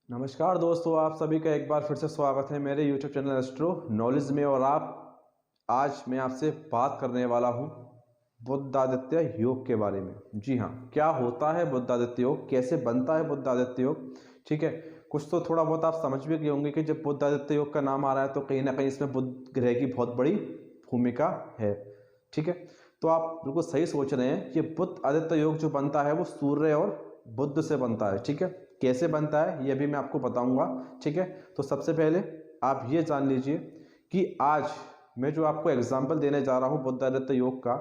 नमस्कार दोस्तों, आप सभी का एक बार फिर से स्वागत है मेरे YouTube चैनल एस्ट्रो नॉलेज में। और आज मैं आपसे बात करने वाला हूं बुद्धादित्य योग के बारे में। जी हाँ, क्या होता है बुद्धादित्य योग, कैसे बनता है बुद्धादित्य योग। ठीक है, कुछ तो थोड़ा बहुत आप समझ भी गए होंगे कि जब बुद्धादित्य योग का नाम आ रहा है तो कहीं ना कहीं इसमें बुध ग्रह की बहुत बड़ी भूमिका है। ठीक है, तो आप बिल्कुल सही सोच रहे हैं। ये बुद्धादित्य योग जो बनता है वो सूर्य और बुध से बनता है। ठीक है, कैसे बनता है ये भी मैं आपको बताऊंगा। ठीक है, तो सबसे पहले आप ये जान लीजिए कि आज मैं जो आपको एग्जाम्पल देने जा रहा हूँ बुद्धादित्य योग का,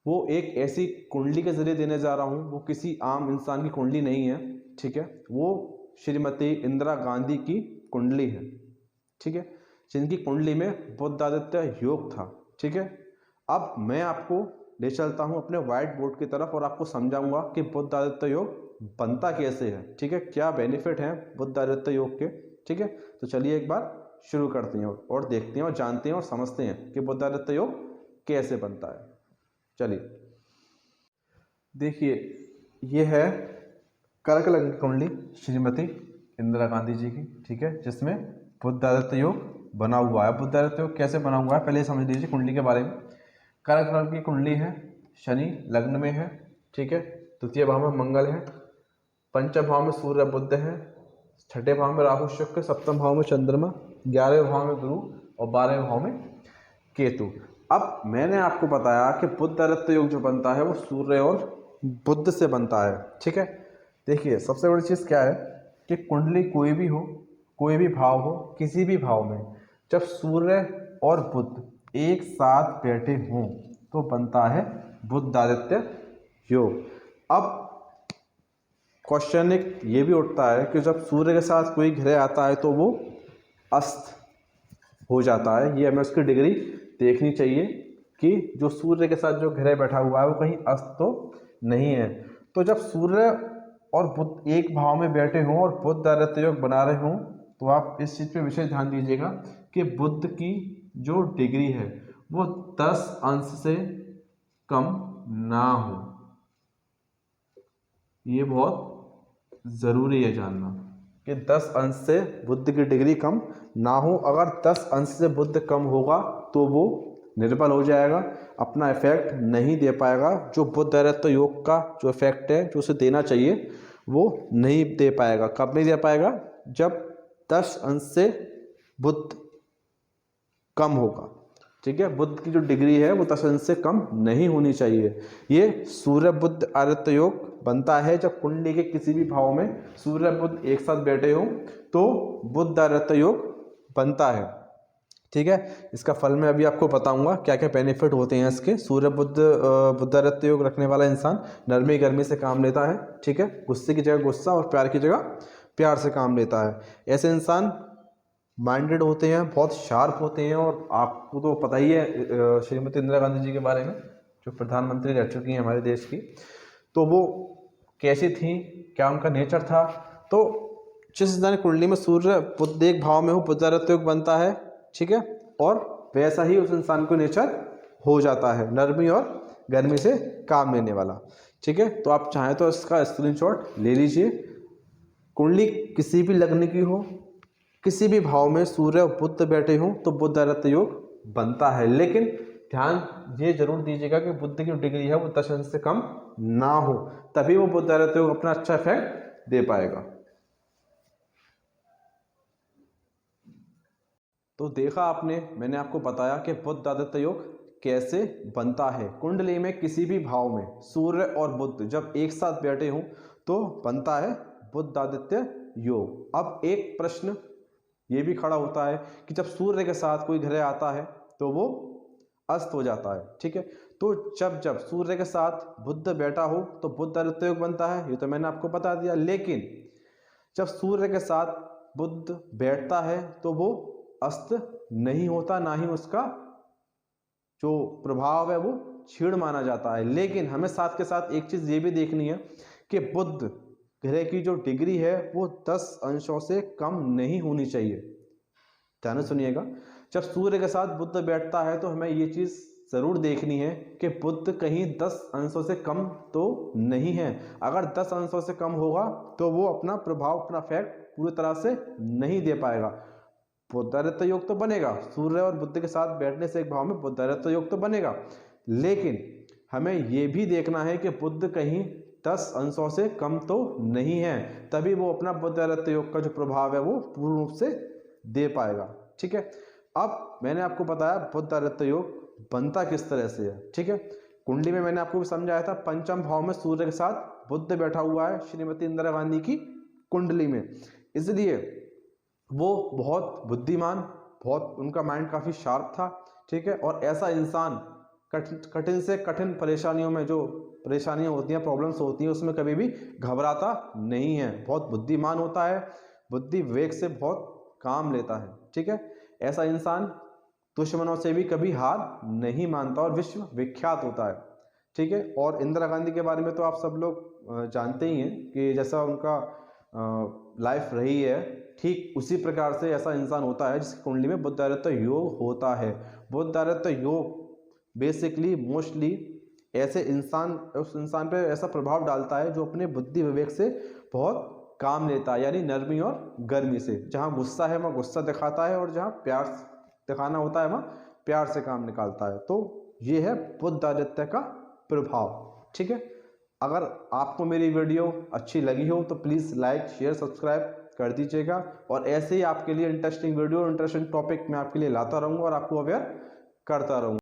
वो एक ऐसी कुंडली के जरिए देने जा रहा हूँ। वो किसी आम इंसान की कुंडली नहीं है। ठीक है, वो श्रीमती इंदिरा गांधी की कुंडली है। ठीक है, जिनकी कुंडली में बुद्धादित्य योग था। ठीक है, अब मैं आपको ले चलता हूँ अपने व्हाइट बोर्ड की तरफ और आपको समझाऊंगा कि बुद्धादित्य योग बनता कैसे है। ठीक है, क्या बेनिफिट हैं बुद्धादित्य योग के। ठीक है, तो चलिए एक बार शुरू करते हैं और देखते हैं और जानते हैं और समझते हैं कि बुद्धादित्य योग कैसे बनता है। चलिए देखिए, ये है कर्क लग्न की कुंडली श्रीमती इंदिरा गांधी जी की। ठीक है, जिसमें बुद्धादित्य योग बना हुआ है। बुद्धादित्य योग कैसे बना हुआ है पहले समझ लीजिए कुंडली के बारे में। कर्क लग्न की कुंडली है, शनि लग्न में है। ठीक है, तृतीय भाव में मंगल है, पंचम भाव में सूर्य बुध है, छठे भाव में राहु शुक्र, सप्तम भाव में चंद्रमा, 11वें भाव में गुरु और 12वें भाव में केतु। अब मैंने आपको बताया कि बुद्धादित्य योग जो बनता है वो सूर्य और बुध से बनता है। ठीक है, देखिए सबसे बड़ी चीज़ क्या है कि कुंडली कोई भी हो, कोई भी भाव हो, किसी भी भाव में जब सूर्य और बुध एक साथ बैठे हों तो बनता है बुद्धादित्य योग। अब क्वेश्चन एक ये भी उठता है कि जब सूर्य के साथ कोई ग्रह आता है तो वो अस्त हो जाता है। ये हमें उसकी डिग्री देखनी चाहिए कि जो सूर्य के साथ जो ग्रह बैठा हुआ है वो कहीं अस्त तो नहीं है। तो जब सूर्य और बुध एक भाव में बैठे हों और बुद्धादित्य योग बना रहे हों तो आप इस चीज़ पे विशेष ध्यान दीजिएगा कि बुध की जो डिग्री है वो 10 अंश से कम ना हो। ये बहुत ज़रूरी है जानना कि 10 अंश से बुध की डिग्री कम ना हो। अगर 10 अंश से बुध कम होगा तो वो निर्बल हो जाएगा, अपना इफेक्ट नहीं दे पाएगा। जो बुद्धादित्य योग का जो इफेक्ट है जो उसे देना चाहिए वो नहीं दे पाएगा। कब नहीं दे पाएगा? जब 10 अंश से बुध कम होगा। ठीक है, बुध की जो डिग्री है वो 10 अंश से कम नहीं होनी चाहिए। ये सूर्य बुध आदित्य योग बनता है जब कुंडली के किसी भी भाव में सूर्य बुध एक साथ बैठे हों तो बुध आदित्य योग बनता है। ठीक है, इसका फल मैं अभी आपको बताऊंगा क्या क्या बेनिफिट होते हैं इसके। सूर्य बुध आदित्य योग रखने वाला इंसान नरमी गर्मी से काम लेता है। ठीक है, गुस्से की जगह गुस्सा और प्यार की जगह प्यार से काम लेता है। ऐसे इंसान माइंडेड होते हैं, बहुत शार्प होते हैं। और आपको तो पता ही है श्रीमती इंदिरा गांधी जी के बारे में, जो प्रधानमंत्री रह चुकी हैं हमारे देश की, तो वो कैसी थी, क्या उनका नेचर था। तो जिस इंसान की कुंडली में सूर्य बुध एक भाव में हो बुद्धादित्य योग बनता है। ठीक है, और वैसा ही उस इंसान को नेचर हो जाता है, नरमी और गर्मी से काम लेने वाला। ठीक है, तो आप चाहें तो इसका स्क्रीनशॉट ले लीजिए। कुंडली किसी भी लग्न की हो, किसी भी भाव में सूर्य और बुध बैठे हों तो बुद्धादित्य योग बनता है। लेकिन ध्यान ये जरूर दीजिएगा कि बुध की डिग्री है वो 10 अंश से कम ना हो, तभी वो बुद्धादित्य योग अपना अच्छा इफेक्ट दे पाएगा। तो देखा आपने, मैंने आपको बताया कि बुद्धादित्य योग कैसे बनता है। कुंडली में किसी भी भाव में सूर्य और बुध जब एक साथ बैठे हों तो बनता है बुद्धादित्य योग। अब एक प्रश्न ये भी खड़ा होता है कि जब सूर्य के साथ कोई ग्रह आता है तो वो अस्त हो जाता है। ठीक है, तो जब जब सूर्य के साथ बुध बैठा हो तो बुद्धादित्य योग बनता है, ये तो मैंने आपको बता दिया। लेकिन जब सूर्य के साथ बुध बैठता है तो वो अस्त नहीं होता, ना ही उसका जो प्रभाव है वो क्षीण माना जाता है। लेकिन हमें साथ के साथ एक चीज ये भी देखनी है कि बुध ग्रह की जो डिग्री है वो 10 अंशों से कम नहीं होनी चाहिए। ध्यान से सुनिएगा, जब सूर्य के साथ बुध बैठता है तो हमें ये चीज जरूर देखनी है कि बुध कहीं 10 अंशों से कम तो नहीं है। अगर 10 अंशों से कम होगा तो वो अपना प्रभाव, अपना इफेक्ट पूरी तरह से नहीं दे पाएगा। बुद्धादित्य योग तो बनेगा, सूर्य और बुध के साथ बैठने से एक भाव में बुद्धादित्य योग तो बनेगा, लेकिन हमें ये भी देखना है कि बुध कहीं 10 अंशों से कम तो नहीं है, तभी वो अपना बुद्धादित्य योग का जो प्रभाव है वो पूर्ण रूप से दे पाएगा। ठीक है, अब मैंने आपको बताया बुद्धादित्य योग बनता किस तरह से है। ठीक है, कुंडली में मैंने आपको भी समझाया था, पंचम भाव में सूर्य के साथ बुध बैठा हुआ है श्रीमती इंदिरा गांधी की कुंडली में, इसलिए वो बहुत बुद्धिमान, बहुत उनका माइंड काफ़ी शार्प था। ठीक है, और ऐसा इंसान कठिन से कठिन परेशानियों में, जो परेशानियां होती हैं, प्रॉब्लम्स होती हैं, उसमें कभी भी घबराता नहीं है, बहुत बुद्धिमान होता है, बुद्धि विवेक से बहुत काम लेता है। ठीक है, ऐसा इंसान दुश्मनों से भी कभी हार नहीं मानता और विश्व विख्यात होता है। ठीक है, और इंदिरा गांधी के बारे में तो आप सब लोग जानते ही हैं कि जैसा उनका लाइफ रही है, ठीक उसी प्रकार से ऐसा इंसान होता है जिसकी कुंडली में बुद्धादित्य योग होता है। बुद्धादित्य योग बेसिकली मोस्टली ऐसे इंसान, उस इंसान पे ऐसा प्रभाव डालता है जो अपने बुद्धि विवेक से बहुत काम लेता है, यानी नरमी और गर्मी से। जहाँ गुस्सा है वहाँ गुस्सा दिखाता है, और जहाँ प्यार दिखाना होता है वहाँ प्यार से काम निकालता है। तो ये है बुद्धादित्य का प्रभाव। ठीक है, अगर आपको मेरी वीडियो अच्छी लगी हो तो प्लीज़ लाइक शेयर सब्सक्राइब कर दीजिएगा, और ऐसे ही आपके लिए इंटरेस्टिंग वीडियो, इंटरेस्टिंग टॉपिक मैं आपके लिए लाता रहूँगा और आपको अवेयर करता रहूँगा।